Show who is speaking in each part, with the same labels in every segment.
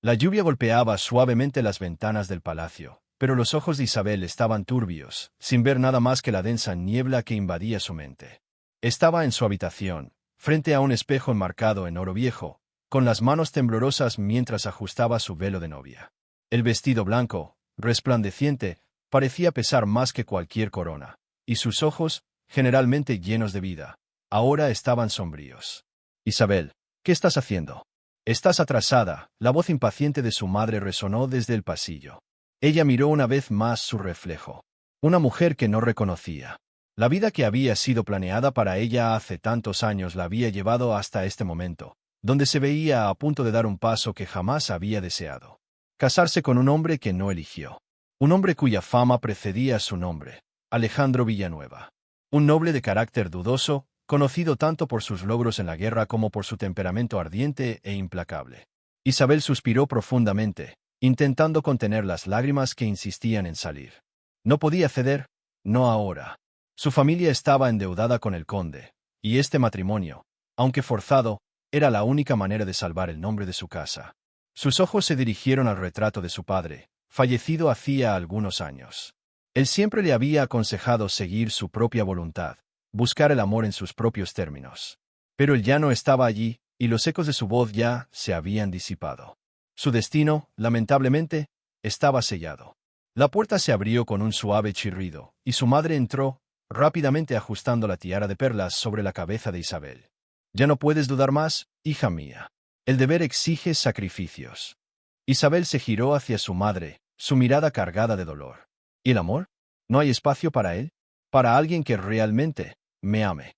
Speaker 1: La lluvia golpeaba suavemente las ventanas del palacio, pero los ojos de Isabel estaban turbios, sin ver nada más que la densa niebla que invadía su mente. Estaba en su habitación, frente a un espejo enmarcado en oro viejo, con las manos temblorosas mientras ajustaba su velo de novia. El vestido blanco, resplandeciente, parecía pesar más que cualquier corona, y sus ojos, generalmente llenos de vida, ahora estaban sombríos. Isabel, ¿qué estás haciendo? Estás atrasada. La voz impaciente de su madre resonó desde el pasillo. Ella miró una vez más su reflejo. Una mujer que no reconocía. La vida que había sido planeada para ella hace tantos años la había llevado hasta este momento, donde se veía a punto de dar un paso que jamás había deseado. Casarse con un hombre que no eligió. Un hombre cuya fama precedía su nombre, Alejandro Villanueva. Un noble de carácter dudoso, conocido tanto por sus logros en la guerra como por su temperamento ardiente e implacable. Isabel suspiró profundamente, intentando contener las lágrimas que insistían en salir. No podía ceder, no ahora. Su familia estaba endeudada con el conde, y este matrimonio, aunque forzado, era la única manera de salvar el nombre de su casa. Sus ojos se dirigieron al retrato de su padre, fallecido hacía algunos años. Él siempre le había aconsejado seguir su propia voluntad, buscar el amor en sus propios términos. Pero él ya no estaba allí, y los ecos de su voz ya se habían disipado. Su destino, lamentablemente, estaba sellado. La puerta se abrió con un suave chirrido, y su madre entró, rápidamente ajustando la tiara de perlas sobre la cabeza de Isabel. «Ya no puedes dudar más, hija mía. El deber exige sacrificios». Isabel se giró hacia su madre, su mirada cargada de dolor. ¿Y el amor? ¿No hay espacio para él? ¿Para alguien que realmente me ame?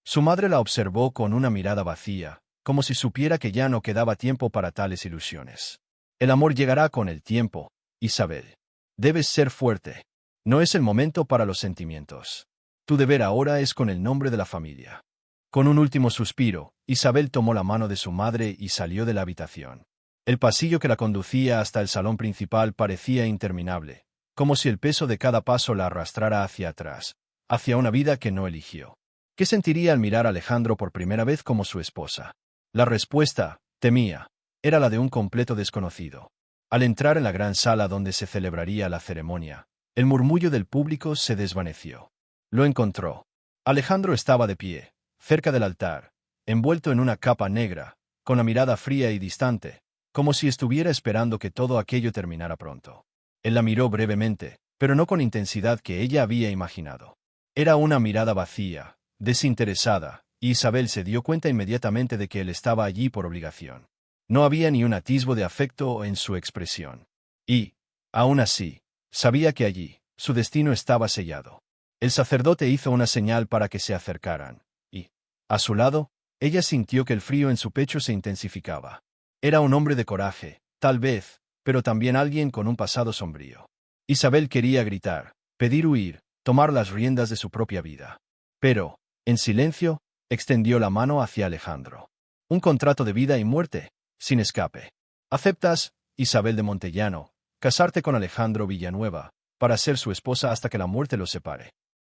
Speaker 1: Su madre la observó con una mirada vacía, como si supiera que ya no quedaba tiempo para tales ilusiones. El amor llegará con el tiempo, Isabel. Debes ser fuerte. No es el momento para los sentimientos. Tu deber ahora es con el nombre de la familia. Con un último suspiro, Isabel tomó la mano de su madre y salió de la habitación. El pasillo que la conducía hasta el salón principal parecía interminable, como si el peso de cada paso la arrastrara hacia atrás, hacia una vida que no eligió. ¿Qué sentiría al mirar a Alejandro por primera vez como su esposa? La respuesta, temía, era la de un completo desconocido. Al entrar en la gran sala donde se celebraría la ceremonia, el murmullo del público se desvaneció. Lo encontró. Alejandro estaba de pie, cerca del altar, envuelto en una capa negra, con la mirada fría y distante, como si estuviera esperando que todo aquello terminara pronto. Él la miró brevemente, pero no con intensidad que ella había imaginado. Era una mirada vacía, desinteresada, y Isabel se dio cuenta inmediatamente de que él estaba allí por obligación. No había ni un atisbo de afecto en su expresión. Y, aún así, sabía que allí, su destino estaba sellado. El sacerdote hizo una señal para que se acercaran, y, a su lado, ella sintió que el frío en su pecho se intensificaba. Era un hombre de coraje, tal vez, pero también alguien con un pasado sombrío. Isabel quería gritar, pedir huir, tomar las riendas de su propia vida. Pero, en silencio, extendió la mano hacia Alejandro. Un contrato de vida y muerte, sin escape. ¿Aceptas, Isabel de Montellano, casarte con Alejandro Villanueva, para ser su esposa hasta que la muerte los separe?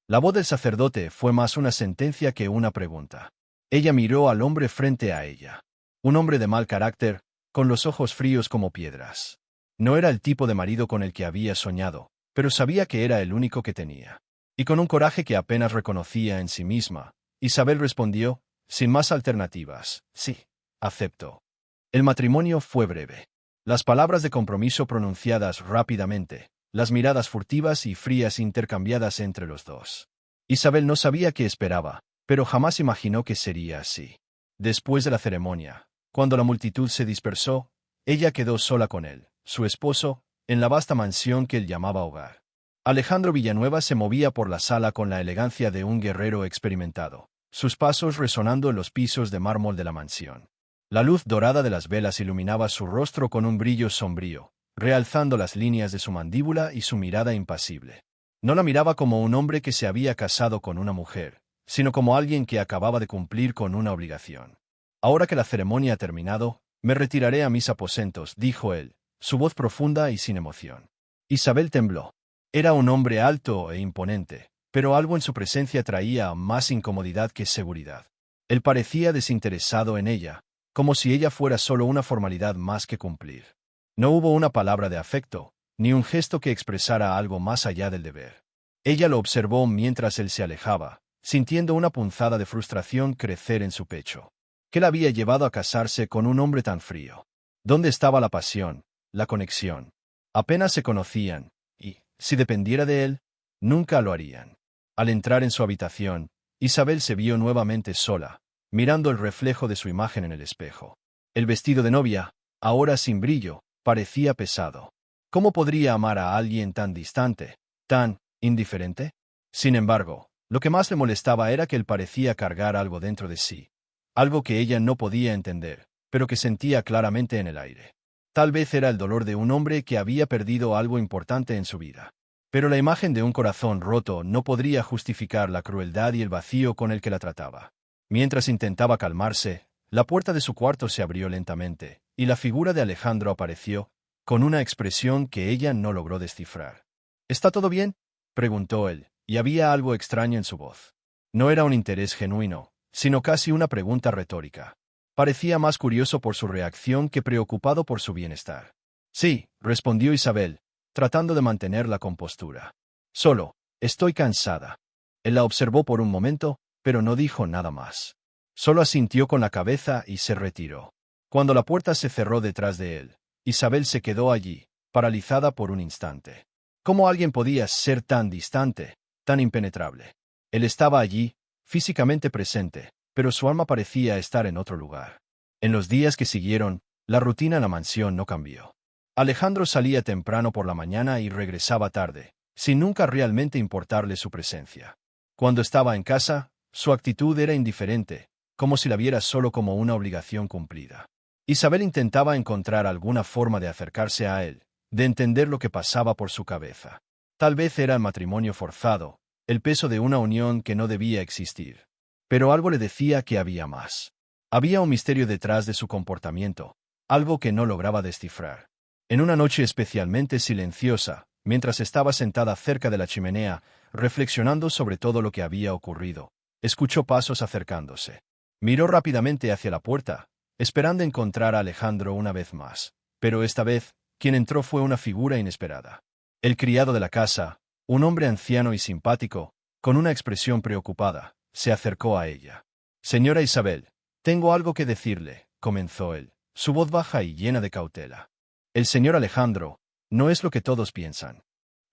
Speaker 1: La voz del sacerdote fue más una sentencia que una pregunta. Ella miró al hombre frente a ella. Un hombre de mal carácter, con los ojos fríos como piedras. No era el tipo de marido con el que había soñado, pero sabía que era el único que tenía. Y con un coraje que apenas reconocía en sí misma, Isabel respondió, sin más alternativas, sí, acepto. El matrimonio fue breve. Las palabras de compromiso pronunciadas rápidamente, las miradas furtivas y frías intercambiadas entre los dos. Isabel no sabía qué esperaba, pero jamás imaginó que sería así. Después de la ceremonia, cuando la multitud se dispersó, ella quedó sola con él, su esposo, en la vasta mansión que él llamaba hogar. Alejandro Villanueva se movía por la sala con la elegancia de un guerrero experimentado, sus pasos resonando en los pisos de mármol de la mansión. La luz dorada de las velas iluminaba su rostro con un brillo sombrío, realzando las líneas de su mandíbula y su mirada impasible. No la miraba como un hombre que se había casado con una mujer, sino como alguien que acababa de cumplir con una obligación. Ahora que la ceremonia ha terminado, me retiraré a mis aposentos, dijo él, su voz profunda y sin emoción. Isabel tembló. Era un hombre alto e imponente, pero algo en su presencia traía más incomodidad que seguridad. Él parecía desinteresado en ella, como si ella fuera solo una formalidad más que cumplir. No hubo una palabra de afecto, ni un gesto que expresara algo más allá del deber. Ella lo observó mientras él se alejaba, sintiendo una punzada de frustración crecer en su pecho. ¿Qué la había llevado a casarse con un hombre tan frío? ¿Dónde estaba la pasión, la conexión? Apenas se conocían, y, si dependiera de él, nunca lo harían. Al entrar en su habitación, Isabel se vio nuevamente sola, mirando el reflejo de su imagen en el espejo. El vestido de novia, ahora sin brillo, parecía pesado. ¿Cómo podría amar a alguien tan distante, tan indiferente? Sin embargo, lo que más le molestaba era que él parecía cargar algo dentro de sí. Algo que ella no podía entender, pero que sentía claramente en el aire. Tal vez era el dolor de un hombre que había perdido algo importante en su vida. Pero la imagen de un corazón roto no podría justificar la crueldad y el vacío con el que la trataba. Mientras intentaba calmarse, la puerta de su cuarto se abrió lentamente, y la figura de Alejandro apareció, con una expresión que ella no logró descifrar. ¿Está todo bien?, preguntó él, y había algo extraño en su voz. No era un interés genuino, sino casi una pregunta retórica. Parecía más curioso por su reacción que preocupado por su bienestar. Sí, respondió Isabel, tratando de mantener la compostura. Solo, estoy cansada. Él la observó por un momento, pero no dijo nada más. Solo asintió con la cabeza y se retiró. Cuando la puerta se cerró detrás de él, Isabel se quedó allí, paralizada por un instante. ¿Cómo alguien podía ser tan distante, tan impenetrable? Él estaba allí, físicamente presente, pero su alma parecía estar en otro lugar. En los días que siguieron, la rutina en la mansión no cambió. Alejandro salía temprano por la mañana y regresaba tarde, sin nunca realmente importarle su presencia. Cuando estaba en casa, su actitud era indiferente, como si la viera solo como una obligación cumplida. Isabel intentaba encontrar alguna forma de acercarse a él, de entender lo que pasaba por su cabeza. Tal vez era el matrimonio forzado, el peso de una unión que no debía existir. Pero algo le decía que había más. Había un misterio detrás de su comportamiento, algo que no lograba descifrar. En una noche especialmente silenciosa, mientras estaba sentada cerca de la chimenea, reflexionando sobre todo lo que había ocurrido, escuchó pasos acercándose. Miró rápidamente hacia la puerta, esperando encontrar a Alejandro una vez más. Pero esta vez, quien entró fue una figura inesperada. El criado de la casa, un hombre anciano y simpático, con una expresión preocupada, se acercó a ella. «Señora Isabel, tengo algo que decirle», comenzó él, su voz baja y llena de cautela. «El señor Alejandro no es lo que todos piensan».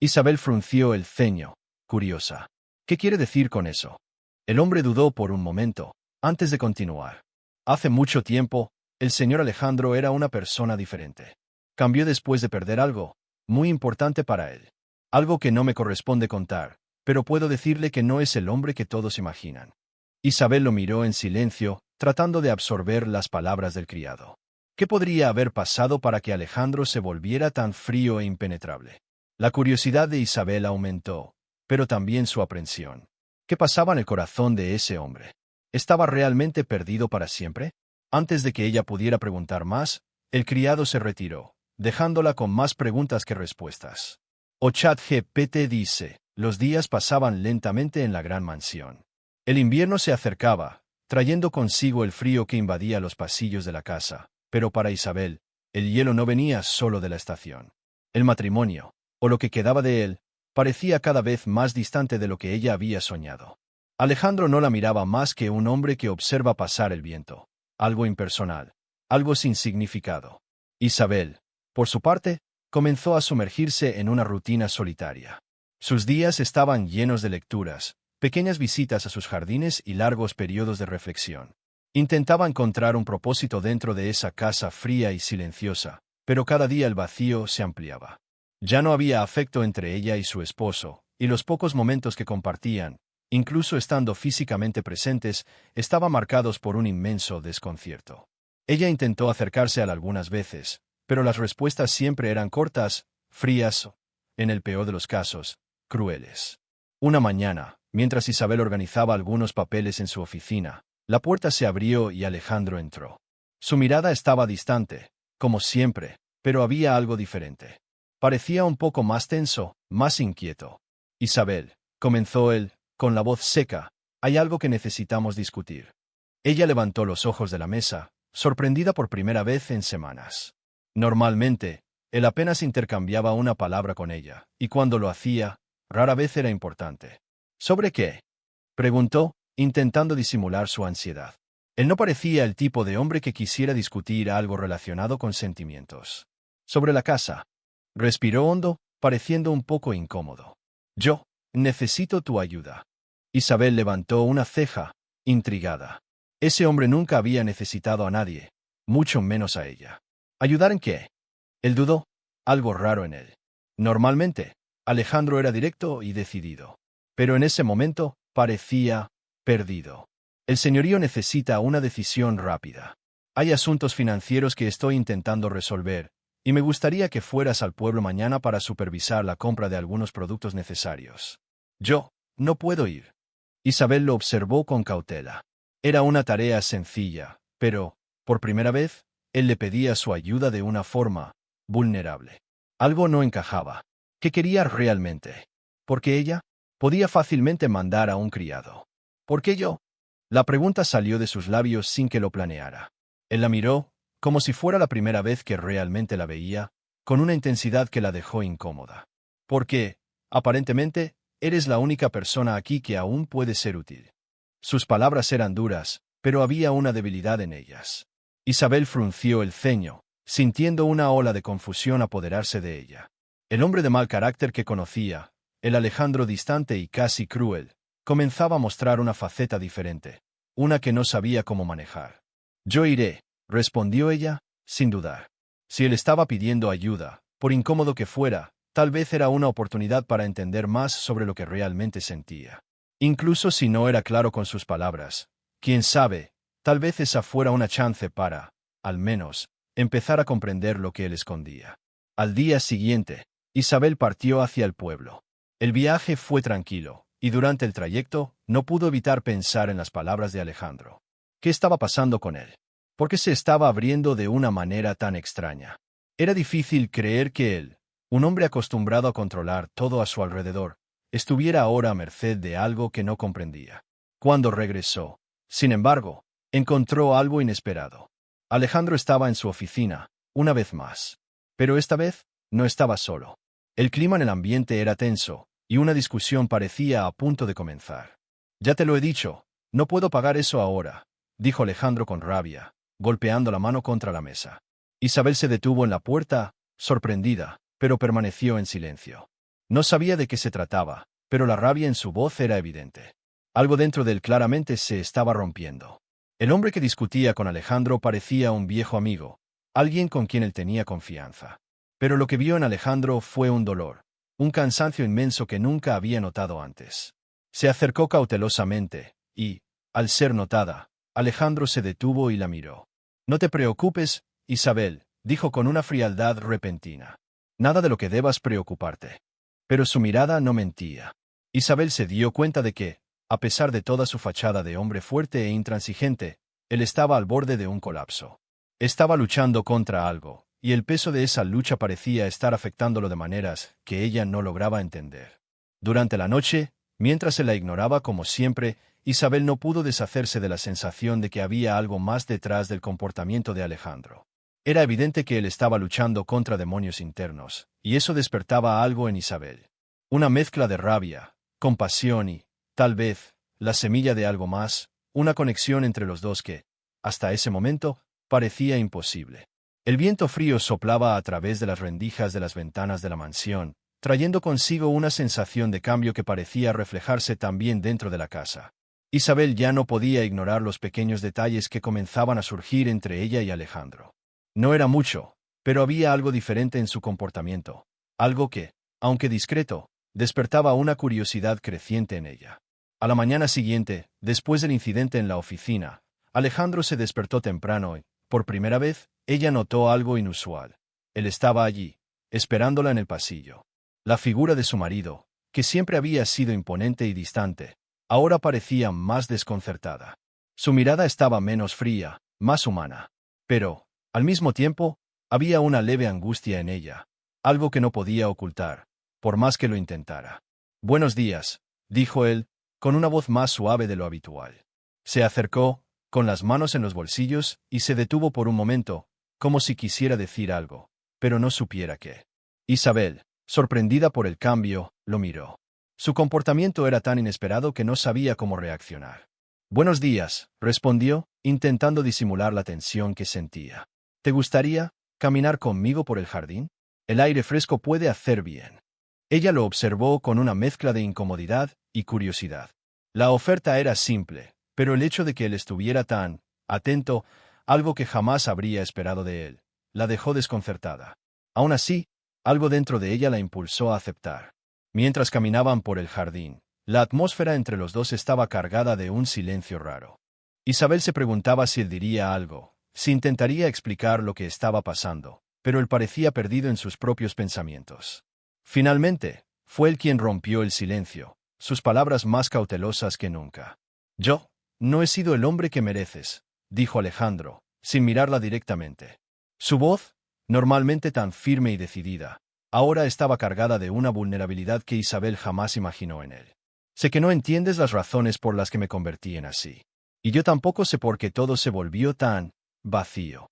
Speaker 1: Isabel frunció el ceño, curiosa. «¿Qué quiere decir con eso?». El hombre dudó por un momento, antes de continuar. «Hace mucho tiempo, el señor Alejandro era una persona diferente. Cambió después de perder algo muy importante para él. Algo que no me corresponde contar, pero puedo decirle que no es el hombre que todos imaginan». Isabel lo miró en silencio, tratando de absorber las palabras del criado. ¿Qué podría haber pasado para que Alejandro se volviera tan frío e impenetrable? La curiosidad de Isabel aumentó, pero también su aprensión. ¿Qué pasaba en el corazón de ese hombre? ¿Estaba realmente perdido para siempre? Antes de que ella pudiera preguntar más, el criado se retiró, dejándola con más preguntas que respuestas. ChatGPT dice, los días pasaban lentamente en la gran mansión. El invierno se acercaba, trayendo consigo el frío que invadía los pasillos de la casa, pero para Isabel, el hielo no venía solo de la estación. El matrimonio, o lo que quedaba de él, parecía cada vez más distante de lo que ella había soñado. Alejandro no la miraba más que un hombre que observa pasar el viento, algo impersonal, algo sin significado. Isabel, por su parte, comenzó a sumergirse en una rutina solitaria. Sus días estaban llenos de lecturas, pequeñas visitas a sus jardines y largos periodos de reflexión. Intentaba encontrar un propósito dentro de esa casa fría y silenciosa, pero cada día el vacío se ampliaba. Ya no había afecto entre ella y su esposo, y los pocos momentos que compartían, incluso estando físicamente presentes, estaban marcados por un inmenso desconcierto. Ella intentó acercarse a él algunas veces, pero las respuestas siempre eran cortas, frías, en el peor de los casos, crueles. Una mañana, mientras Isabel organizaba algunos papeles en su oficina, la puerta se abrió y Alejandro entró. Su mirada estaba distante, como siempre, pero había algo diferente. Parecía un poco más tenso, más inquieto. «Isabel», comenzó él, con la voz seca, «hay algo que necesitamos discutir». Ella levantó los ojos de la mesa, sorprendida por primera vez en semanas. Normalmente, Él apenas intercambiaba una palabra con ella, y cuando lo hacía, rara vez era importante. ¿Sobre qué?, preguntó, intentando disimular su ansiedad. Él no parecía el tipo de hombre que quisiera discutir algo relacionado con sentimientos. Sobre la casa. Respiró hondo, pareciendo un poco incómodo. Yo necesito tu ayuda. Isabel levantó una ceja, intrigada. Ese hombre nunca había necesitado a nadie, mucho menos a ella. ¿Ayudar en qué? Él dudó, algo raro en él. Normalmente, Alejandro era directo y decidido. Pero en ese momento, parecía perdido. El señorío necesita una decisión rápida. Hay asuntos financieros que estoy intentando resolver, y me gustaría que fueras al pueblo mañana para supervisar la compra de algunos productos necesarios. Yo no puedo ir. Isabel lo observó con cautela. Era una tarea sencilla, pero, por primera vez, él le pedía su ayuda de una forma vulnerable. Algo no encajaba. ¿Qué quería realmente? Porque ella podía fácilmente mandar a un criado. ¿Por qué yo? La pregunta salió de sus labios sin que lo planeara. Él la miró, como si fuera la primera vez que realmente la veía, con una intensidad que la dejó incómoda. Porque, aparentemente, eres la única persona aquí que aún puede ser útil. Sus palabras eran duras, pero había una debilidad en ellas. Isabel frunció el ceño, sintiendo una ola de confusión apoderarse de ella. El hombre de mal carácter que conocía, el Alejandro distante y casi cruel, comenzaba a mostrar una faceta diferente, una que no sabía cómo manejar. Yo iré, respondió ella, sin dudar. Si él estaba pidiendo ayuda, por incómodo que fuera, tal vez era una oportunidad para entender más sobre lo que realmente sentía. Incluso si no era claro con sus palabras, quién sabe, tal vez esa fuera una chance para, al menos, empezar a comprender lo que él escondía. Al día siguiente, Isabel partió hacia el pueblo. El viaje fue tranquilo, y durante el trayecto, no pudo evitar pensar en las palabras de Alejandro. ¿Qué estaba pasando con él? ¿Por qué se estaba abriendo de una manera tan extraña? Era difícil creer que él, un hombre acostumbrado a controlar todo a su alrededor, estuviera ahora a merced de algo que no comprendía. Cuando regresó, sin embargo, encontró algo inesperado. Alejandro estaba en su oficina, una vez más. Pero esta vez, no estaba solo. El clima en el ambiente era tenso, y una discusión parecía a punto de comenzar. Ya te lo he dicho, no puedo pagar eso ahora, dijo Alejandro con rabia, golpeando la mano contra la mesa. Isabel se detuvo en la puerta, sorprendida, pero permaneció en silencio. No sabía de qué se trataba, pero la rabia en su voz era evidente. Algo dentro de él claramente se estaba rompiendo. El hombre que discutía con Alejandro parecía un viejo amigo, alguien con quien él tenía confianza. Pero lo que vio en Alejandro fue un dolor, un cansancio inmenso que nunca había notado antes. Se acercó cautelosamente, y, al ser notada, Alejandro se detuvo y la miró. No te preocupes, Isabel, dijo con una frialdad repentina. Nada de lo que debas preocuparte. Pero su mirada no mentía. Isabel se dio cuenta de que, a pesar de toda su fachada de hombre fuerte e intransigente, él estaba al borde de un colapso. Estaba luchando contra algo, y el peso de esa lucha parecía estar afectándolo de maneras que ella no lograba entender. Durante la noche, mientras se la ignoraba como siempre, Isabel no pudo deshacerse de la sensación de que había algo más detrás del comportamiento de Alejandro. Era evidente que él estaba luchando contra demonios internos, y eso despertaba algo en Isabel. Una mezcla de rabia, compasión y, tal vez, la semilla de algo más, una conexión entre los dos que, hasta ese momento, parecía imposible. El viento frío soplaba a través de las rendijas de las ventanas de la mansión, trayendo consigo una sensación de cambio que parecía reflejarse también dentro de la casa. Isabel ya no podía ignorar los pequeños detalles que comenzaban a surgir entre ella y Alejandro. No era mucho, pero había algo diferente en su comportamiento, algo que, aunque discreto, despertaba una curiosidad creciente en ella. A la mañana siguiente, después del incidente en la oficina, Alejandro se despertó temprano y, por primera vez, ella notó algo inusual. Él estaba allí, esperándola en el pasillo. La figura de su marido, que siempre había sido imponente y distante, ahora parecía más desconcertada. Su mirada estaba menos fría, más humana. Pero, al mismo tiempo, había una leve angustia en ella, algo que no podía ocultar, por más que lo intentara. «Buenos días», dijo él, con una voz más suave de lo habitual. Se acercó, con las manos en los bolsillos, y se detuvo por un momento, como si quisiera decir algo. pero no supiera qué. Isabel, sorprendida por el cambio, lo miró. Su comportamiento era tan inesperado que no sabía cómo reaccionar. «Buenos días», respondió, intentando disimular la tensión que sentía. «¿Te gustaría caminar conmigo por el jardín? El aire fresco puede hacer bien». Ella lo observó con una mezcla de incomodidad y curiosidad. La oferta era simple, pero el hecho de que él estuviera tan atento, algo que jamás habría esperado de él, la dejó desconcertada. Aún así, algo dentro de ella la impulsó a aceptar. Mientras caminaban por el jardín, la atmósfera entre los dos estaba cargada de un silencio raro. Isabel se preguntaba si él diría algo, si intentaría explicar lo que estaba pasando, pero él parecía perdido en sus propios pensamientos. Finalmente, fue él quien rompió el silencio, sus palabras más cautelosas que nunca. «Yo no he sido el hombre que mereces», dijo Alejandro, sin mirarla directamente. Su voz, normalmente tan firme y decidida, ahora estaba cargada de una vulnerabilidad que Isabel jamás imaginó en él. «Sé que no entiendes las razones por las que me convertí en así. Y yo tampoco sé por qué todo se volvió tan vacío».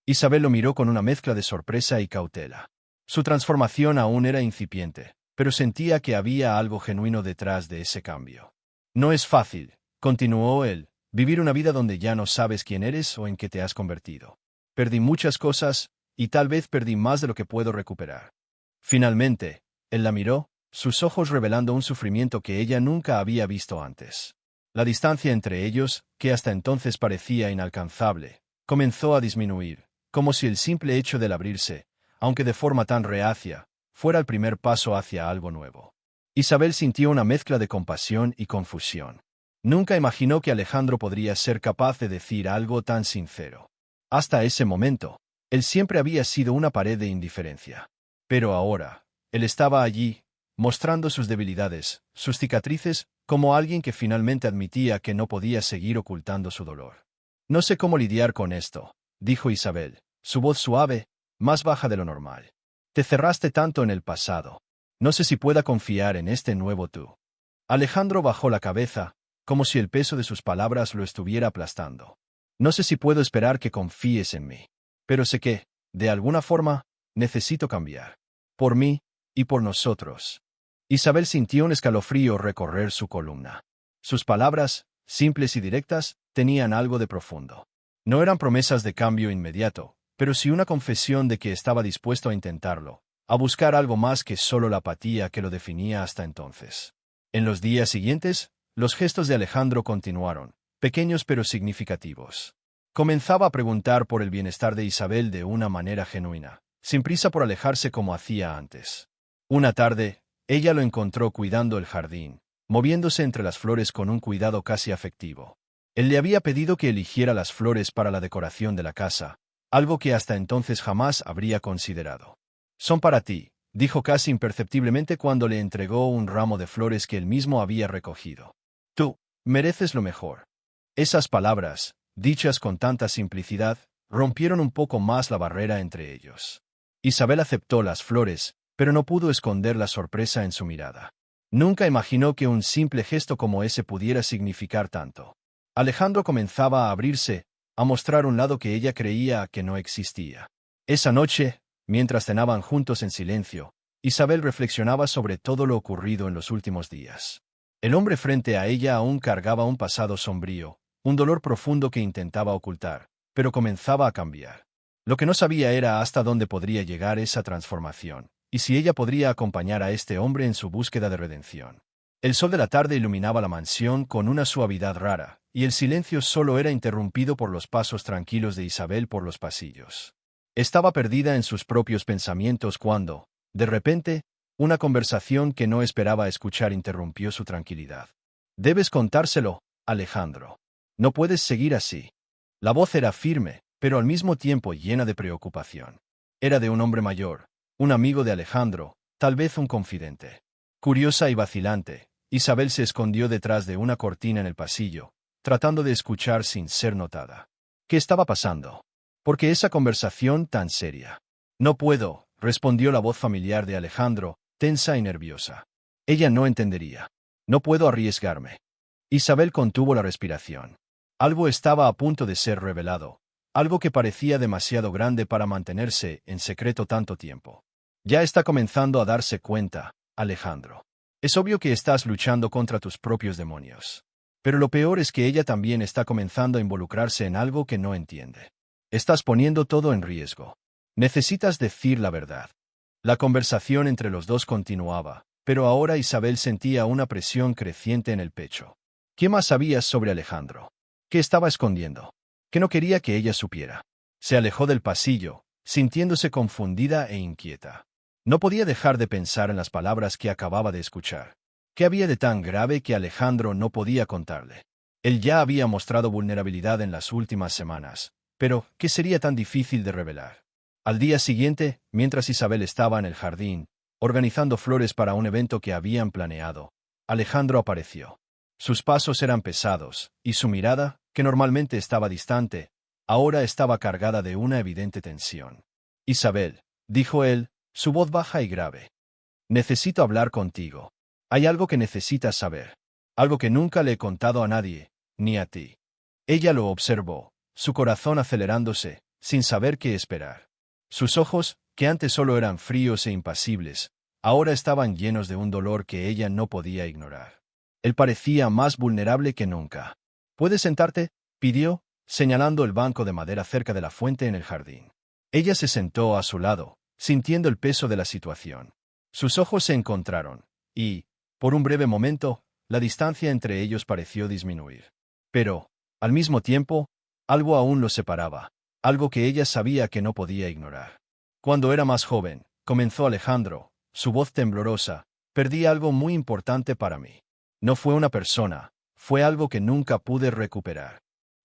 Speaker 1: Isabel lo miró con una mezcla de sorpresa y cautela. Su transformación aún era incipiente, pero sentía que había algo genuino detrás de ese cambio. «No es fácil», continuó él, «vivir una vida donde ya no sabes quién eres o en qué te has convertido. Perdí muchas cosas, y tal vez perdí más de lo que puedo recuperar». Finalmente, él la miró, sus ojos revelando un sufrimiento que ella nunca había visto antes. La distancia entre ellos, que hasta entonces parecía inalcanzable, comenzó a disminuir, como si el simple hecho de abrirse, aunque de forma tan reacia, fuera el primer paso hacia algo nuevo. Isabel sintió una mezcla de compasión y confusión. Nunca imaginó que Alejandro podría ser capaz de decir algo tan sincero. Hasta ese momento, él siempre había sido una pared de indiferencia. Pero ahora, él estaba allí, mostrando sus debilidades, sus cicatrices, como alguien que finalmente admitía que no podía seguir ocultando su dolor. «No sé cómo lidiar con esto», dijo Isabel, su voz suave, más baja de lo normal. «Te cerraste tanto en el pasado. No sé si pueda confiar en este nuevo tú». Alejandro bajó la cabeza, como si el peso de sus palabras lo estuviera aplastando. «No sé si puedo esperar que confíes en mí. Pero sé que, de alguna forma, necesito cambiar. Por mí y por nosotros». Isabel sintió un escalofrío recorrer su columna. Sus palabras, simples y directas, tenían algo de profundo. No eran promesas de cambio inmediato, pero sí una confesión de que estaba dispuesto a intentarlo, a buscar algo más que solo la apatía que lo definía hasta entonces. En los días siguientes, los gestos de Alejandro continuaron, pequeños pero significativos. Comenzaba a preguntar por el bienestar de Isabel de una manera genuina, sin prisa por alejarse como hacía antes. Una tarde, ella lo encontró cuidando el jardín, moviéndose entre las flores con un cuidado casi afectivo. Él le había pedido que eligiera las flores para la decoración de la casa, algo que hasta entonces jamás habría considerado. «Son para ti», dijo casi imperceptiblemente cuando le entregó un ramo de flores que él mismo había recogido. «Tú mereces lo mejor». Esas palabras, dichas con tanta simplicidad, rompieron un poco más la barrera entre ellos. Isabel aceptó las flores, pero no pudo esconder la sorpresa en su mirada. Nunca imaginó que un simple gesto como ese pudiera significar tanto. Alejandro comenzaba a abrirse, a mostrar un lado que ella creía que no existía. Esa noche, mientras cenaban juntos en silencio, Isabel reflexionaba sobre todo lo ocurrido en los últimos días. El hombre frente a ella aún cargaba un pasado sombrío, un dolor profundo que intentaba ocultar, pero comenzaba a cambiar. Lo que no sabía era hasta dónde podría llegar esa transformación, y si ella podría acompañar a este hombre en su búsqueda de redención. El sol de la tarde iluminaba la mansión con una suavidad rara, y el silencio solo era interrumpido por los pasos tranquilos de Isabel por los pasillos. Estaba perdida en sus propios pensamientos cuando, de repente, una conversación que no esperaba escuchar interrumpió su tranquilidad. «Debes contárselo, Alejandro. No puedes seguir así». La voz era firme, pero al mismo tiempo llena de preocupación. Era de un hombre mayor, un amigo de Alejandro, tal vez un confidente. Curiosa y vacilante, Isabel se escondió detrás de una cortina en el pasillo, tratando de escuchar sin ser notada. ¿Qué estaba pasando? ¿Por qué esa conversación tan seria? «No puedo», respondió la voz familiar de Alejandro, tensa y nerviosa. Ella no entendería. «No puedo arriesgarme». Isabel contuvo la respiración. Algo estaba a punto de ser revelado, algo que parecía demasiado grande para mantenerse en secreto tanto tiempo. Ya está comenzando a darse cuenta, Alejandro. Es obvio que estás luchando contra tus propios demonios. Pero lo peor es que ella también está comenzando a involucrarse en algo que no entiende. Estás poniendo todo en riesgo. Necesitas decir la verdad. La conversación entre los dos continuaba, pero ahora Isabel sentía una presión creciente en el pecho. ¿Qué más sabías sobre Alejandro? ¿Qué estaba escondiendo? ¿Qué no quería que ella supiera? Se alejó del pasillo, sintiéndose confundida e inquieta. No podía dejar de pensar en las palabras que acababa de escuchar. ¿Qué había de tan grave que Alejandro no podía contarle? Él ya había mostrado vulnerabilidad en las últimas semanas, pero ¿qué sería tan difícil de revelar? Al día siguiente, mientras Isabel estaba en el jardín, organizando flores para un evento que habían planeado, Alejandro apareció. Sus pasos eran pesados, y su mirada, que normalmente estaba distante, ahora estaba cargada de una evidente tensión. Isabel, dijo él, su voz baja y grave. Necesito hablar contigo. Hay algo que necesitas saber. Algo que nunca le he contado a nadie, ni a ti. Ella lo observó, su corazón acelerándose, sin saber qué esperar. Sus ojos, que antes solo eran fríos e impasibles, ahora estaban llenos de un dolor que ella no podía ignorar. Él parecía más vulnerable que nunca. ¿Puedes sentarte?, pidió, señalando el banco de madera cerca de la fuente en el jardín. Ella se sentó a su lado, sintiendo el peso de la situación. Sus ojos se encontraron, y, por un breve momento, la distancia entre ellos pareció disminuir. Pero, al mismo tiempo, algo aún los separaba, algo que ella sabía que no podía ignorar. Cuando era más joven, comenzó Alejandro, su voz temblorosa, perdí algo muy importante para mí. No fue una persona, fue algo que nunca pude recuperar.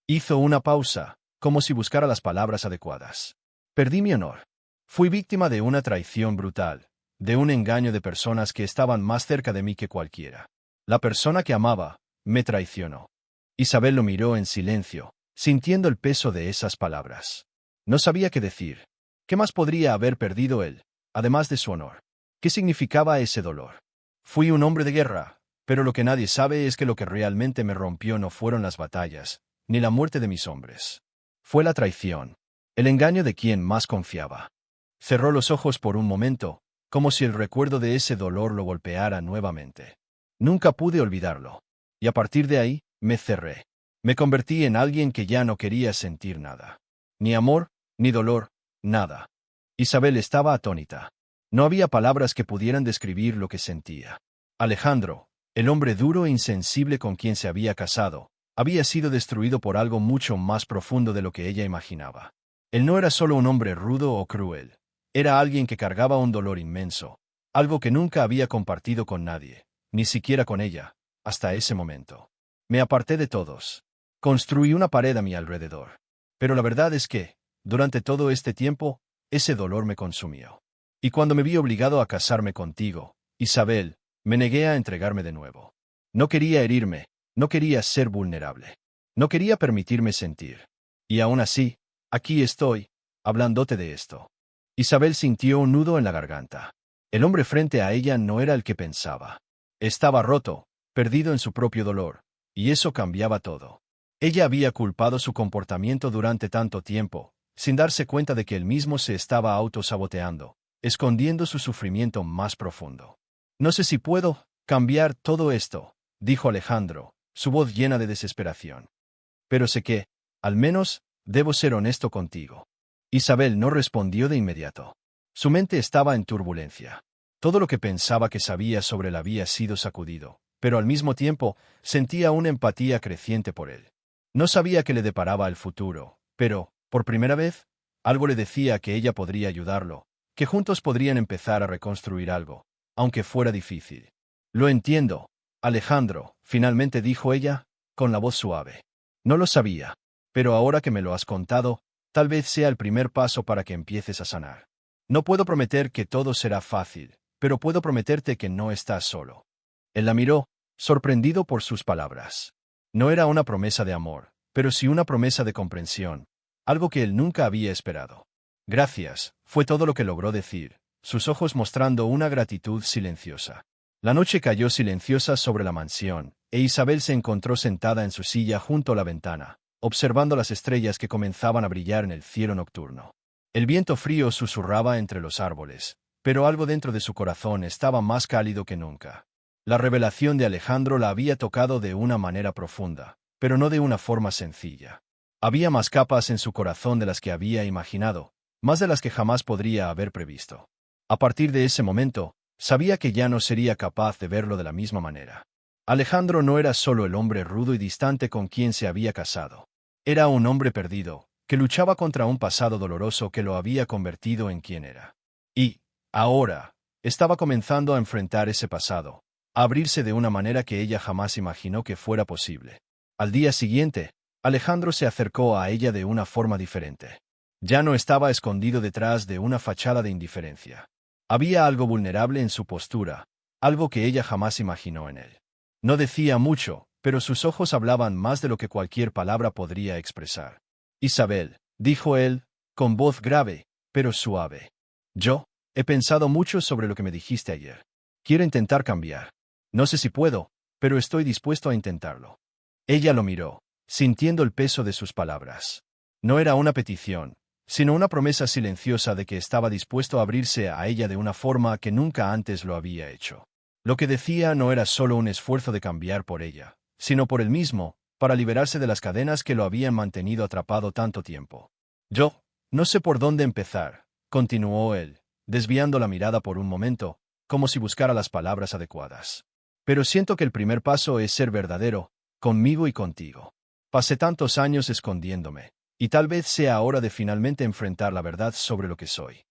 Speaker 1: Hizo una pausa, como si buscara las palabras adecuadas. Perdí mi honor. Fui víctima de una traición brutal, de un engaño de personas que estaban más cerca de mí que cualquiera. La persona que amaba, me traicionó. Isabel lo miró en silencio, sintiendo el peso de esas palabras. No sabía qué decir. ¿Qué más podría haber perdido él, además de su honor? ¿Qué significaba ese dolor? Fui un hombre de guerra, pero lo que nadie sabe es que lo que realmente me rompió no fueron las batallas, ni la muerte de mis hombres. Fue la traición, el engaño de quien más confiaba. Cerró los ojos por un momento, como si el recuerdo de ese dolor lo golpeara nuevamente. Nunca pude olvidarlo. Y a partir de ahí, me cerré. Me convertí en alguien que ya no quería sentir nada. Ni amor, ni dolor, nada. Isabel estaba atónita. No había palabras que pudieran describir lo que sentía. Alejandro, el hombre duro e insensible con quien se había casado, había sido destruido por algo mucho más profundo de lo que ella imaginaba. Él no era solo un hombre rudo o cruel. Era alguien que cargaba un dolor inmenso, algo que nunca había compartido con nadie, ni siquiera con ella, hasta ese momento. Me aparté de todos. Construí una pared a mi alrededor. Pero la verdad es que, durante todo este tiempo, ese dolor me consumió. Y cuando me vi obligado a casarme contigo, Isabel, me negué a entregarme de nuevo. No quería herirme, no quería ser vulnerable. No quería permitirme sentir. Y aún así, aquí estoy, hablándote de esto. Isabel sintió un nudo en la garganta. El hombre frente a ella no era el que pensaba. Estaba roto, perdido en su propio dolor, y eso cambiaba todo. Ella había culpado su comportamiento durante tanto tiempo, sin darse cuenta de que él mismo se estaba autosaboteando, escondiendo su sufrimiento más profundo. No sé si puedo cambiar todo esto, dijo Alejandro, su voz llena de desesperación. Pero sé que, al menos, debo ser honesto contigo. Isabel no respondió de inmediato. Su mente estaba en turbulencia. Todo lo que pensaba que sabía sobre él había sido sacudido, pero al mismo tiempo sentía una empatía creciente por él. No sabía qué le deparaba el futuro, pero, por primera vez, algo le decía que ella podría ayudarlo, que juntos podrían empezar a reconstruir algo, aunque fuera difícil. Lo entiendo, Alejandro, finalmente dijo ella, con la voz suave. No lo sabía, pero ahora que me lo has contado, tal vez sea el primer paso para que empieces a sanar. No puedo prometer que todo será fácil, pero puedo prometerte que no estás solo. Él la miró, sorprendido por sus palabras. No era una promesa de amor, pero sí una promesa de comprensión, algo que él nunca había esperado. Gracias, fue todo lo que logró decir, sus ojos mostrando una gratitud silenciosa. La noche cayó silenciosa sobre la mansión, e Isabel se encontró sentada en su silla junto a la ventana, observando las estrellas que comenzaban a brillar en el cielo nocturno. El viento frío susurraba entre los árboles, pero algo dentro de su corazón estaba más cálido que nunca. La revelación de Alejandro la había tocado de una manera profunda, pero no de una forma sencilla. Había más capas en su corazón de las que había imaginado, más de las que jamás podría haber previsto. A partir de ese momento, sabía que ya no sería capaz de verlo de la misma manera. Alejandro no era solo el hombre rudo y distante con quien se había casado. Era un hombre perdido, que luchaba contra un pasado doloroso que lo había convertido en quien era. Y, ahora, estaba comenzando a enfrentar ese pasado, a abrirse de una manera que ella jamás imaginó que fuera posible. Al día siguiente, Alejandro se acercó a ella de una forma diferente. Ya no estaba escondido detrás de una fachada de indiferencia. Había algo vulnerable en su postura, algo que ella jamás imaginó en él. No decía mucho, pero sus ojos hablaban más de lo que cualquier palabra podría expresar. Isabel, dijo él, con voz grave, pero suave. Yo he pensado mucho sobre lo que me dijiste ayer. Quiero intentar cambiar. No sé si puedo, pero estoy dispuesto a intentarlo. Ella lo miró, sintiendo el peso de sus palabras. No era una petición, sino una promesa silenciosa de que estaba dispuesto a abrirse a ella de una forma que nunca antes lo había hecho. Lo que decía no era solo un esfuerzo de cambiar por ella, sino por él mismo, para liberarse de las cadenas que lo habían mantenido atrapado tanto tiempo. Yo no sé por dónde empezar, continuó él, desviando la mirada por un momento, como si buscara las palabras adecuadas. Pero siento que el primer paso es ser verdadero, conmigo y contigo. Pasé tantos años escondiéndome, y tal vez sea hora de finalmente enfrentar la verdad sobre lo que soy.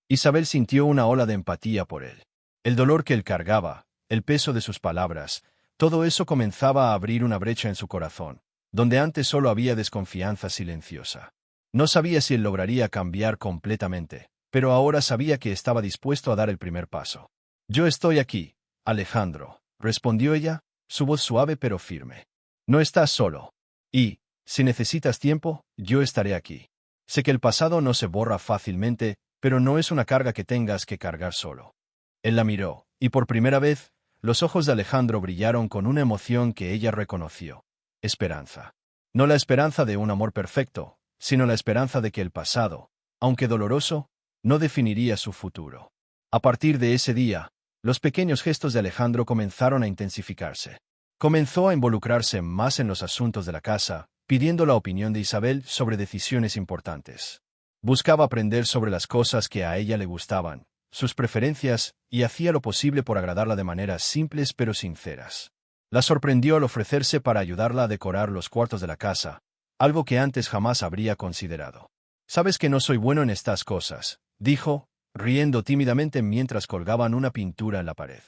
Speaker 1: Isabel sintió una ola de empatía por él. El dolor que él cargaba, el peso de sus palabras, todo eso comenzaba a abrir una brecha en su corazón, donde antes solo había desconfianza silenciosa. No sabía si él lograría cambiar completamente, pero ahora sabía que estaba dispuesto a dar el primer paso. Yo estoy aquí, Alejandro, respondió ella, su voz suave pero firme. No estás solo. Y, si necesitas tiempo, yo estaré aquí. Sé que el pasado no se borra fácilmente, pero no es una carga que tengas que cargar solo. Él la miró, y por primera vez, los ojos de Alejandro brillaron con una emoción que ella reconoció. Esperanza. No la esperanza de un amor perfecto, sino la esperanza de que el pasado, aunque doloroso, no definiría su futuro. A partir de ese día, los pequeños gestos de Alejandro comenzaron a intensificarse. Comenzó a involucrarse más en los asuntos de la casa, pidiendo la opinión de Isabel sobre decisiones importantes. Buscaba aprender sobre las cosas que a ella le gustaban, sus preferencias, y hacía lo posible por agradarla de maneras simples pero sinceras. La sorprendió al ofrecerse para ayudarla a decorar los cuartos de la casa, algo que antes jamás habría considerado. «Sabes que no soy bueno en estas cosas», dijo, riendo tímidamente mientras colgaban una pintura en la pared.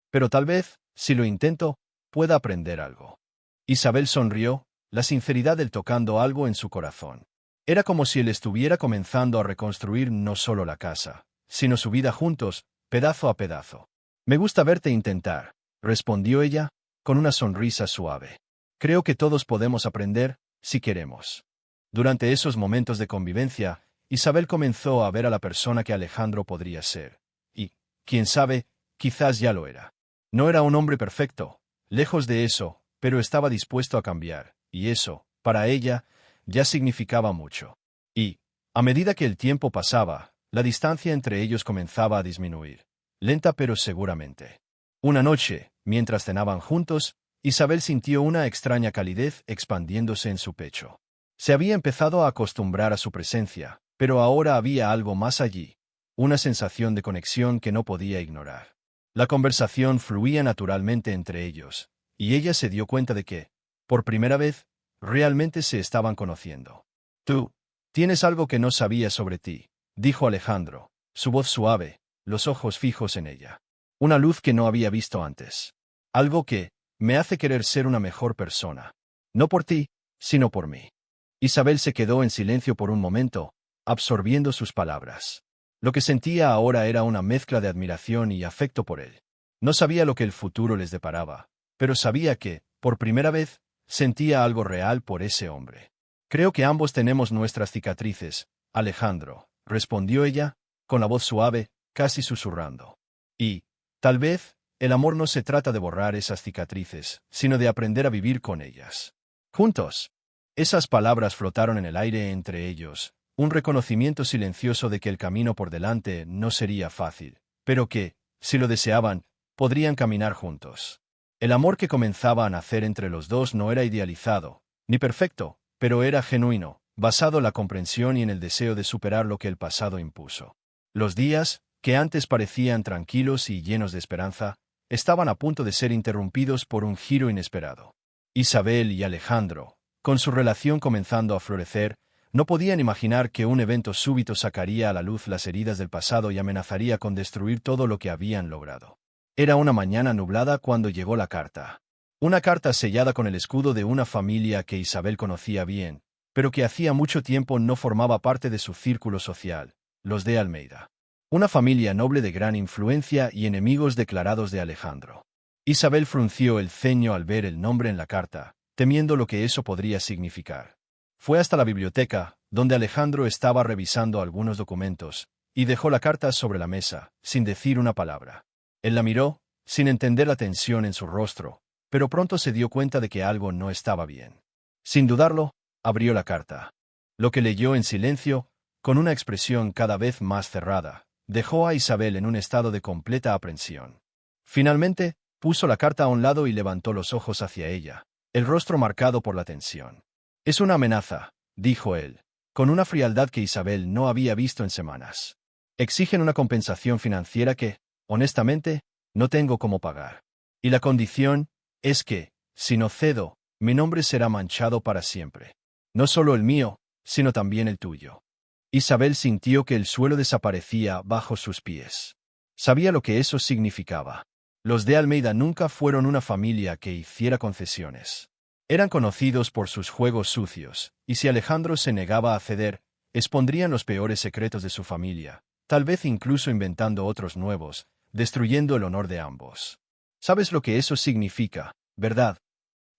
Speaker 1: «Pero tal vez, si lo intento, pueda aprender algo». Isabel sonrió, la sinceridad del tocando algo en su corazón. Era como si él estuviera comenzando a reconstruir no solo la casa, sino su vida juntos, pedazo a pedazo. «Me gusta verte intentar», respondió ella, con una sonrisa suave. «Creo que todos podemos aprender, si queremos». Durante esos momentos de convivencia, Isabel comenzó a ver a la persona que Alejandro podría ser. Y, quién sabe, quizás ya lo era. No era un hombre perfecto, lejos de eso, pero estaba dispuesto a cambiar, y eso, para ella, ya significaba mucho. Y, a medida que el tiempo pasaba, la distancia entre ellos comenzaba a disminuir, lenta pero seguramente. Una noche, mientras cenaban juntos, Isabel sintió una extraña calidez expandiéndose en su pecho. Se había empezado a acostumbrar a su presencia, pero ahora había algo más allí, una sensación de conexión que no podía ignorar. La conversación fluía naturalmente entre ellos, y ella se dio cuenta de que, por primera vez, realmente se estaban conociendo. «Tú tienes algo que no sabía sobre ti», dijo Alejandro, su voz suave, los ojos fijos en ella. «Una luz que no había visto antes. Algo que me hace querer ser una mejor persona. No por ti, sino por mí». Isabel se quedó en silencio por un momento, absorbiendo sus palabras. Lo que sentía ahora era una mezcla de admiración y afecto por él. No sabía lo que el futuro les deparaba, pero sabía que, por primera vez, sentía algo real por ese hombre. «Creo que ambos tenemos nuestras cicatrices, Alejandro», respondió ella, con la voz suave, casi susurrando. «Y, tal vez, el amor no se trata de borrar esas cicatrices, sino de aprender a vivir con ellas. Juntos». Esas palabras flotaron en el aire entre ellos, un reconocimiento silencioso de que el camino por delante no sería fácil, pero que, si lo deseaban, podrían caminar juntos. El amor que comenzaba a nacer entre los dos no era idealizado, ni perfecto, pero era genuino, basado en la comprensión y en el deseo de superar lo que el pasado impuso. Los días, que antes parecían tranquilos y llenos de esperanza, estaban a punto de ser interrumpidos por un giro inesperado. Isabel y Alejandro, con su relación comenzando a florecer, no podían imaginar que un evento súbito sacaría a la luz las heridas del pasado y amenazaría con destruir todo lo que habían logrado. Era una mañana nublada cuando llegó la carta. Una carta sellada con el escudo de una familia que Isabel conocía bien, pero que hacía mucho tiempo no formaba parte de su círculo social, los de Almeida. Una familia noble de gran influencia y enemigos declarados de Alejandro. Isabel frunció el ceño al ver el nombre en la carta, temiendo lo que eso podría significar. Fue hasta la biblioteca, donde Alejandro estaba revisando algunos documentos, y dejó la carta sobre la mesa, sin decir una palabra. Él la miró, sin entender la tensión en su rostro, pero pronto se dio cuenta de que algo no estaba bien. Sin dudarlo, abrió la carta. Lo que leyó en silencio, con una expresión cada vez más cerrada, dejó a Isabel en un estado de completa aprensión. Finalmente, puso la carta a un lado y levantó los ojos hacia ella, el rostro marcado por la tensión. «Es una amenaza», dijo él, con una frialdad que Isabel no había visto en semanas. «Exigen una compensación financiera que, honestamente, no tengo cómo pagar. Y la condición es que, si no cedo, mi nombre será manchado para siempre. No solo el mío, sino también el tuyo». Isabel sintió que el suelo desaparecía bajo sus pies. Sabía lo que eso significaba. Los de Almeida nunca fueron una familia que hiciera concesiones. Eran conocidos por sus juegos sucios, y si Alejandro se negaba a ceder, expondrían los peores secretos de su familia, tal vez incluso inventando otros nuevos, destruyendo el honor de ambos. «Sabes lo que eso significa, ¿verdad?»,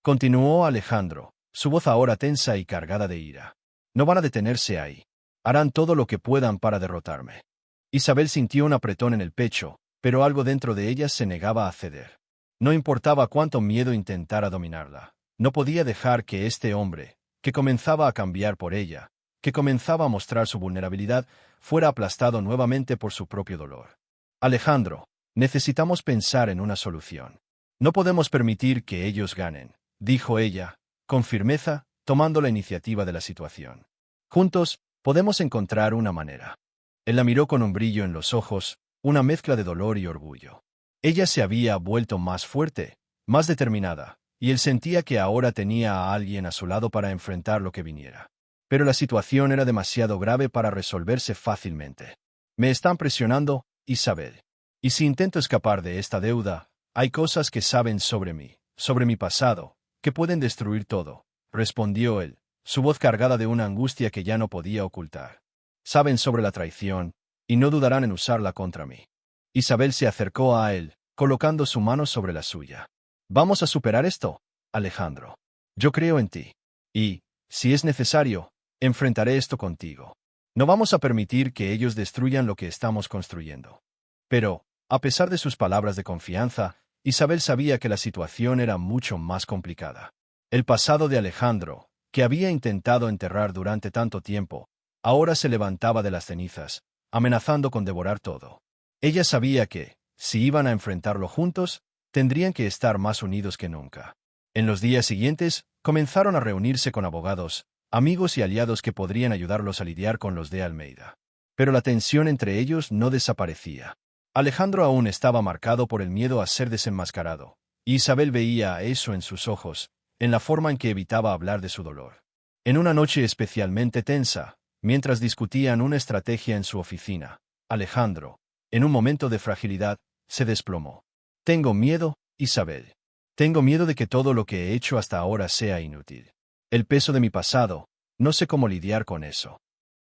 Speaker 1: continuó Alejandro, su voz ahora tensa y cargada de ira. «No van a detenerse ahí. Harán todo lo que puedan para derrotarme». Isabel sintió un apretón en el pecho, pero algo dentro de ella se negaba a ceder. No importaba cuánto miedo intentara dominarla. No podía dejar que este hombre, que comenzaba a cambiar por ella, que comenzaba a mostrar su vulnerabilidad, fuera aplastado nuevamente por su propio dolor. «Alejandro, necesitamos pensar en una solución. No podemos permitir que ellos ganen», dijo ella, con firmeza, tomando la iniciativa de la situación. «Juntos, podemos encontrar una manera». Él la miró con un brillo en los ojos, una mezcla de dolor y orgullo. Ella se había vuelto más fuerte, más determinada, y él sentía que ahora tenía a alguien a su lado para enfrentar lo que viniera. Pero la situación era demasiado grave para resolverse fácilmente. «Me están presionando, Isabel. Y si intento escapar de esta deuda, hay cosas que saben sobre mí, sobre mi pasado, que pueden destruir todo», respondió él, su voz cargada de una angustia que ya no podía ocultar. «Saben sobre la traición, y no dudarán en usarla contra mí». Isabel se acercó a él, colocando su mano sobre la suya. «Vamos a superar esto, Alejandro. Yo creo en ti. Y, si es necesario, enfrentaré esto contigo. No vamos a permitir que ellos destruyan lo que estamos construyendo». Pero, a pesar de sus palabras de confianza, Isabel sabía que la situación era mucho más complicada. El pasado de Alejandro, que había intentado enterrar durante tanto tiempo, ahora se levantaba de las cenizas, amenazando con devorar todo. Ella sabía que, si iban a enfrentarlo juntos, tendrían que estar más unidos que nunca. En los días siguientes, comenzaron a reunirse con abogados, amigos y aliados que podrían ayudarlos a lidiar con los de Almeida. Pero la tensión entre ellos no desaparecía. Alejandro aún estaba marcado por el miedo a ser desenmascarado, y Isabel veía eso en sus ojos, en la forma en que evitaba hablar de su dolor. En una noche especialmente tensa, mientras discutían una estrategia en su oficina, Alejandro, en un momento de fragilidad, se desplomó. «Tengo miedo, Isabel. Tengo miedo de que todo lo que he hecho hasta ahora sea inútil. El peso de mi pasado, no sé cómo lidiar con eso».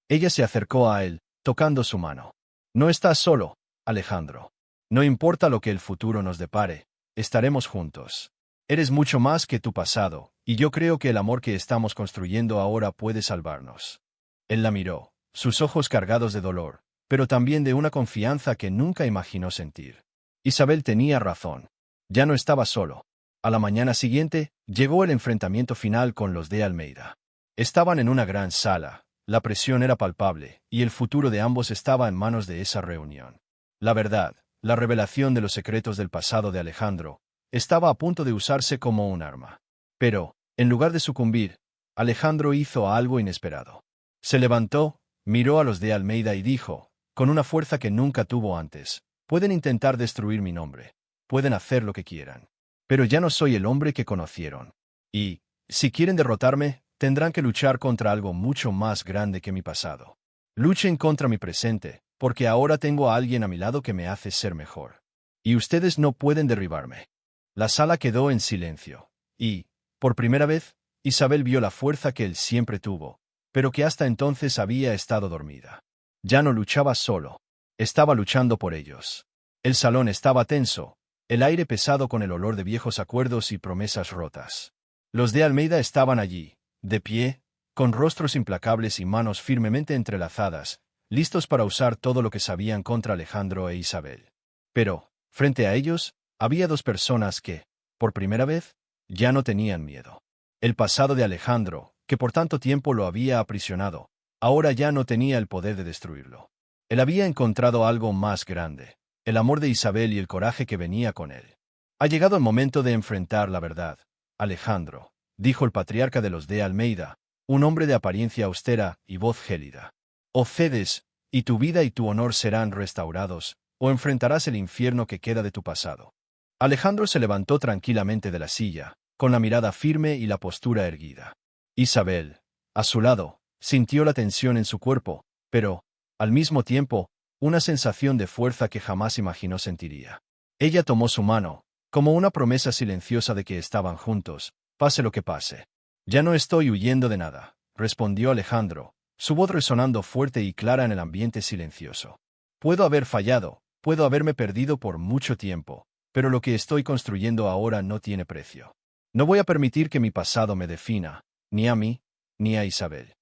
Speaker 1: Ella se acercó a él, tocando su mano. «No estás solo, Alejandro. No importa lo que el futuro nos depare, estaremos juntos. Eres mucho más que tu pasado, y yo creo que el amor que estamos construyendo ahora puede salvarnos». Él la miró, sus ojos cargados de dolor, pero también de una confianza que nunca imaginó sentir. Isabel tenía razón. Ya no estaba solo. A la mañana siguiente, llegó el enfrentamiento final con los de Almeida. Estaban en una gran sala, la presión era palpable, y el futuro de ambos estaba en manos de esa reunión. La verdad, la revelación de los secretos del pasado de Alejandro, estaba a punto de usarse como un arma. Pero, en lugar de sucumbir, Alejandro hizo algo inesperado. Se levantó, miró a los de Almeida y dijo, con una fuerza que nunca tuvo antes, pueden intentar destruir mi nombre, pueden hacer lo que quieran. Pero ya no soy el hombre que conocieron. Y, si quieren derrotarme, tendrán que luchar contra algo mucho más grande que mi pasado. Luchen contra mi presente, porque ahora tengo a alguien a mi lado que me hace ser mejor. Y ustedes no pueden derribarme. La sala quedó en silencio. Y, por primera vez, Isabel vio la fuerza que él siempre tuvo, pero que hasta entonces había estado dormida. Ya no luchaba solo. Estaba luchando por ellos. El salón estaba tenso, el aire pesado con el olor de viejos acuerdos y promesas rotas. Los de Almeida estaban allí, de pie, con rostros implacables y manos firmemente entrelazadas, listos para usar todo lo que sabían contra Alejandro e Isabel. Pero, frente a ellos, había dos personas que, por primera vez, ya no tenían miedo. El pasado de Alejandro, que por tanto tiempo lo había aprisionado, ahora ya no tenía el poder de destruirlo. Él había encontrado algo más grande, el amor de Isabel y el coraje que venía con él. Ha llegado el momento de enfrentar la verdad, Alejandro, dijo el patriarca de los de Almeida, un hombre de apariencia austera y voz gélida. O cedes, y tu vida y tu honor serán restaurados, o enfrentarás el infierno que queda de tu pasado. Alejandro se levantó tranquilamente de la silla, con la mirada firme y la postura erguida. Isabel, a su lado, sintió la tensión en su cuerpo, pero, al mismo tiempo, una sensación de fuerza que jamás imaginó sentiría. Ella tomó su mano, como una promesa silenciosa de que estaban juntos, pase lo que pase. Ya no estoy huyendo de nada, respondió Alejandro, su voz resonando fuerte y clara en el ambiente silencioso. Puedo haber fallado, puedo haberme perdido por mucho tiempo, pero lo que estoy construyendo ahora no tiene precio. No voy a permitir que mi pasado me defina, ni a mí, ni a Isabel.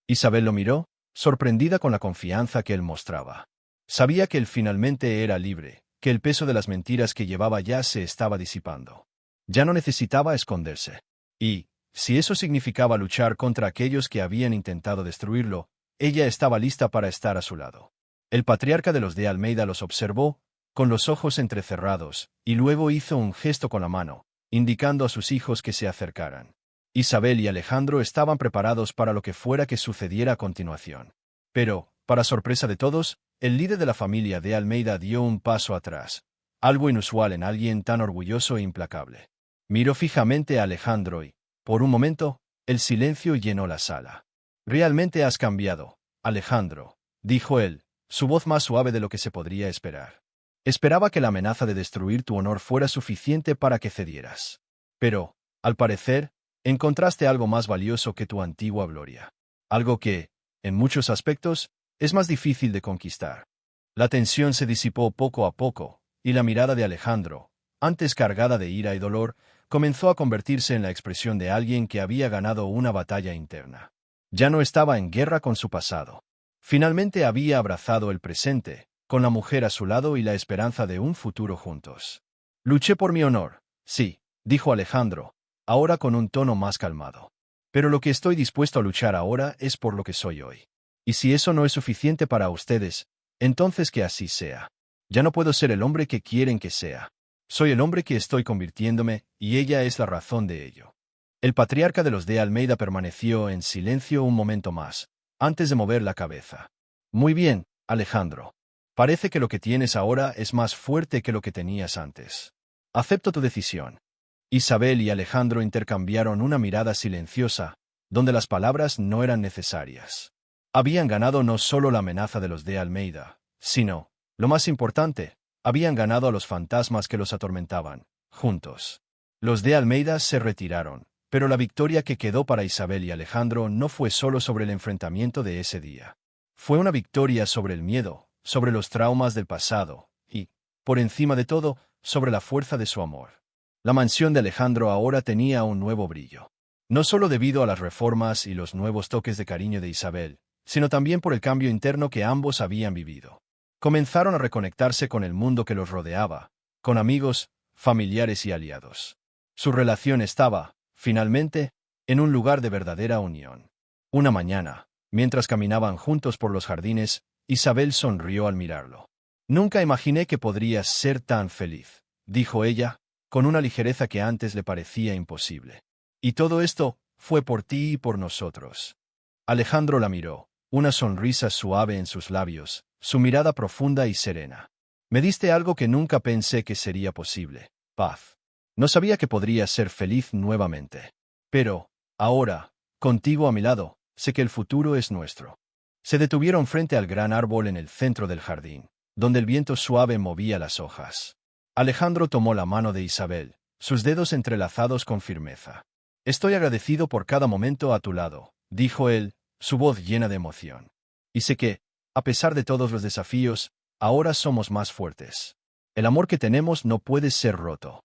Speaker 1: Isabel lo miró, sorprendida con la confianza que él mostraba. Sabía que él finalmente era libre, que el peso de las mentiras que llevaba ya se estaba disipando. Ya no necesitaba esconderse. Y, si eso significaba luchar contra aquellos que habían intentado destruirlo, ella estaba lista para estar a su lado. El patriarca de los de Almeida los observó, con los ojos entrecerrados, y luego hizo un gesto con la mano, indicando a sus hijos que se acercaran. Isabel y Alejandro estaban preparados para lo que fuera que sucediera a continuación. Pero, para sorpresa de todos, el líder de la familia de Almeida dio un paso atrás, algo inusual en alguien tan orgulloso e implacable. Miró fijamente a Alejandro y, por un momento, el silencio llenó la sala. «Realmente has cambiado, Alejandro», dijo él, su voz más suave de lo que se podría esperar. «Esperaba que la amenaza de destruir tu honor fuera suficiente para que cedieras. Pero, al parecer, encontraste algo más valioso que tu antigua gloria. Algo que, en muchos aspectos, es más difícil de conquistar». La tensión se disipó poco a poco, y la mirada de Alejandro, antes cargada de ira y dolor, comenzó a convertirse en la expresión de alguien que había ganado una batalla interna. Ya no estaba en guerra con su pasado. Finalmente había abrazado el presente, con la mujer a su lado y la esperanza de un futuro juntos. «Luché por mi honor, sí», dijo Alejandro, ahora con un tono más calmado. «Pero lo que estoy dispuesto a luchar ahora es por lo que soy hoy. Y si eso no es suficiente para ustedes, entonces que así sea. Ya no puedo ser el hombre que quieren que sea. Soy el hombre que estoy convirtiéndome, y ella es la razón de ello». El patriarca de los de Almeida permaneció en silencio un momento más, antes de mover la cabeza. «Muy bien, Alejandro. Parece que lo que tienes ahora es más fuerte que lo que tenías antes. Acepto tu decisión». Isabel y Alejandro intercambiaron una mirada silenciosa, donde las palabras no eran necesarias. Habían ganado no solo la amenaza de los de Almeida, sino, lo más importante, habían ganado a los fantasmas que los atormentaban, juntos. Los de Almeida se retiraron, pero la victoria que quedó para Isabel y Alejandro no fue solo sobre el enfrentamiento de ese día. Fue una victoria sobre el miedo, sobre los traumas del pasado, y, por encima de todo, sobre la fuerza de su amor. La mansión de Alejandro ahora tenía un nuevo brillo. No solo debido a las reformas y los nuevos toques de cariño de Isabel, sino también por el cambio interno que ambos habían vivido. Comenzaron a reconectarse con el mundo que los rodeaba, con amigos, familiares y aliados. Su relación estaba, finalmente, en un lugar de verdadera unión. Una mañana, mientras caminaban juntos por los jardines, Isabel sonrió al mirarlo. «Nunca imaginé que podrías ser tan feliz», dijo ella, con una ligereza que antes le parecía imposible. «Y todo esto fue por ti y por nosotros». Alejandro la miró, una sonrisa suave en sus labios, su mirada profunda y serena. «Me diste algo que nunca pensé que sería posible, paz. No sabía que podría ser feliz nuevamente. Pero, ahora, contigo a mi lado, sé que el futuro es nuestro». Se detuvieron frente al gran árbol en el centro del jardín, donde el viento suave movía las hojas. Alejandro tomó la mano de Isabel, sus dedos entrelazados con firmeza. «Estoy agradecido por cada momento a tu lado», dijo él, su voz llena de emoción. «Y sé que, a pesar de todos los desafíos, ahora somos más fuertes. El amor que tenemos no puede ser roto».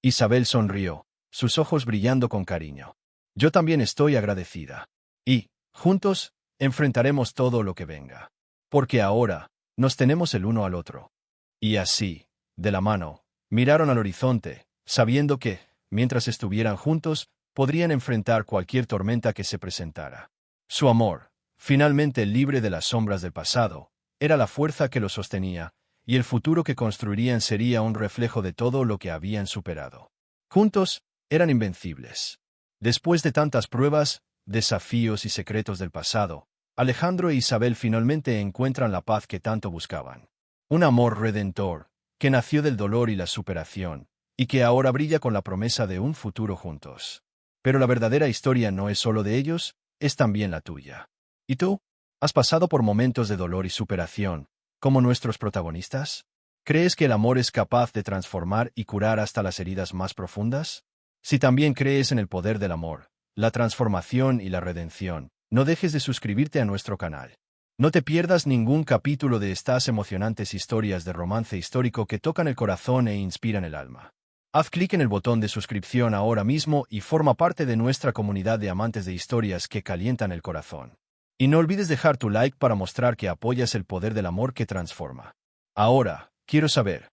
Speaker 1: Isabel sonrió, sus ojos brillando con cariño. «Yo también estoy agradecida. Y, juntos, enfrentaremos todo lo que venga. Porque ahora, nos tenemos el uno al otro». Y así, de la mano, miraron al horizonte, sabiendo que, mientras estuvieran juntos, podrían enfrentar cualquier tormenta que se presentara. Su amor, finalmente libre de las sombras del pasado, era la fuerza que lo sostenía, y el futuro que construirían sería un reflejo de todo lo que habían superado. Juntos, eran invencibles. Después de tantas pruebas, desafíos y secretos del pasado, Alejandro e Isabel finalmente encuentran la paz que tanto buscaban. Un amor redentor, que nació del dolor y la superación, y que ahora brilla con la promesa de un futuro juntos. Pero la verdadera historia no es solo de ellos, es también la tuya. ¿Y tú? ¿Has pasado por momentos de dolor y superación, como nuestros protagonistas? ¿Crees que el amor es capaz de transformar y curar hasta las heridas más profundas? Si también crees en el poder del amor, la transformación y la redención, no dejes de suscribirte a nuestro canal. No te pierdas ningún capítulo de estas emocionantes historias de romance histórico que tocan el corazón e inspiran el alma. Haz clic en el botón de suscripción ahora mismo y forma parte de nuestra comunidad de amantes de historias que calientan el corazón. Y no olvides dejar tu like para mostrar que apoyas el poder del amor que transforma. Ahora, quiero saber,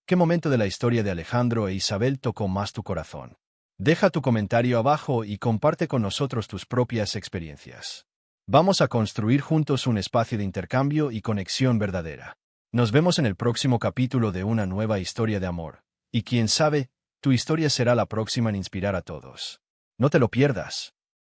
Speaker 1: ¿qué momento de la historia de Alejandro e Isabel tocó más tu corazón? Deja tu comentario abajo y comparte con nosotros tus propias experiencias. Vamos a construir juntos un espacio de intercambio y conexión verdadera. Nos vemos en el próximo capítulo de una nueva historia de amor. Y quién sabe, tu historia será la próxima en inspirar a todos. No te lo pierdas.